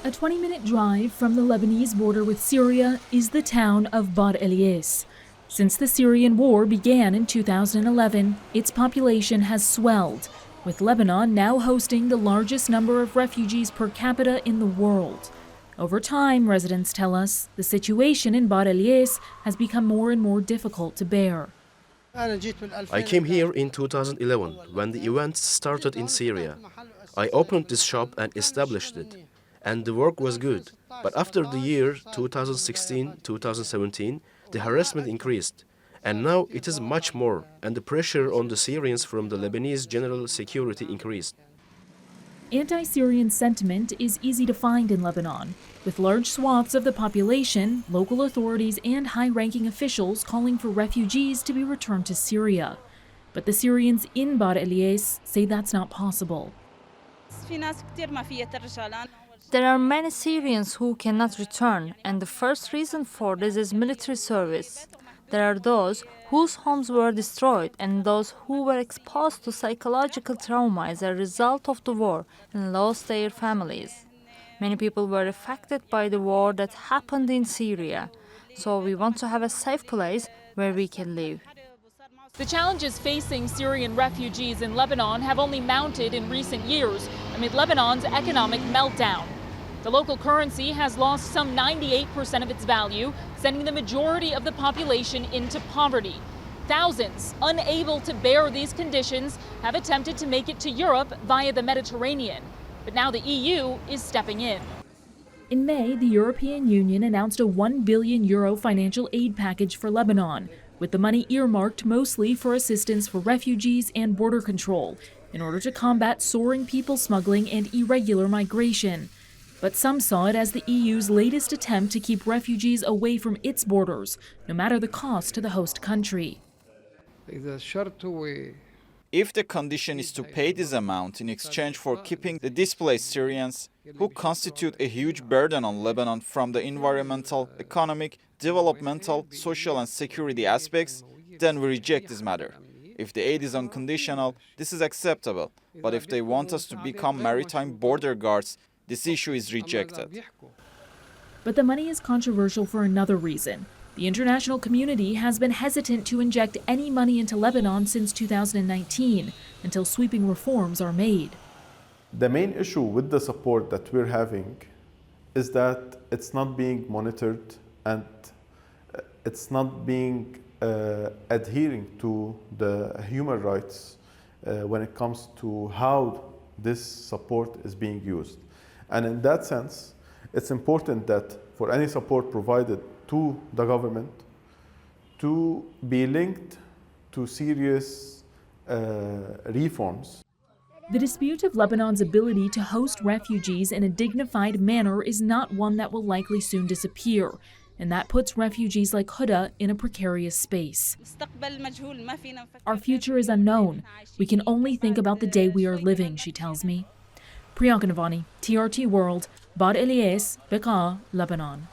A 20-minute drive from the Lebanese border with Syria is the town of Bar Elias. Since the Syrian war began in 2011, its population has swelled, with Lebanon now hosting the largest number of refugees per capita in the world. Over time, residents tell us, the situation in Bar Elias has become more and more difficult to bear. I came here in 2011 when the events started in Syria. I opened this shop and established it, and the work was good. But after the year 2016-2017, the harassment increased, and now it is much more, and the pressure on the Syrians from the Lebanese general security increased. Anti-Syrian sentiment is easy to find in Lebanon, with large swaths of the population, local authorities, and high-ranking officials calling for refugees to be returned to Syria. But the Syrians in Bar Elias say that's not possible. There are many Syrians who cannot return, and the first reason for this is military service. There are those whose homes were destroyed and those who were exposed to psychological trauma as a result of the war and lost their families. Many people were affected by the war that happened in Syria, so we want to have a safe place where we can live. The challenges facing Syrian refugees in Lebanon have only mounted in recent years amid Lebanon's economic meltdown. The local currency has lost some 98% of its value, sending the majority of the population into poverty. Thousands, unable to bear these conditions, have attempted to make it to Europe via the Mediterranean. But now the EU is stepping in. In May, the European Union announced a €1 billion financial aid package for Lebanon, with the money earmarked mostly for assistance for refugees and border control, in order to combat soaring people smuggling and irregular migration. But some saw it as the EU's latest attempt to keep refugees away from its borders, no matter the cost to the host country. If the condition is to pay this amount in exchange for keeping the displaced Syrians, who constitute a huge burden on Lebanon from the environmental, economic, developmental, social and security aspects, then we reject this matter. If the aid is unconditional, this is acceptable. But if they want us to become maritime border guards, this issue is rejected. But the money is controversial for another reason. The international community has been hesitant to inject any money into Lebanon since 2019, until sweeping reforms are made. The main issue with the support that we're having is that it's not being monitored and it's not being adhering to the human rights when it comes to how this support is being used. And in that sense, it's important that for any support provided to the government to be linked to serious reforms. The dispute of Lebanon's ability to host refugees in a dignified manner is not one that will likely soon disappear, and that puts refugees like Huda in a precarious space. Our future is unknown. We can only think about the day we are living, she tells me. Priyanka Navani, TRT World, Bar Elias, Bekaa, Lebanon.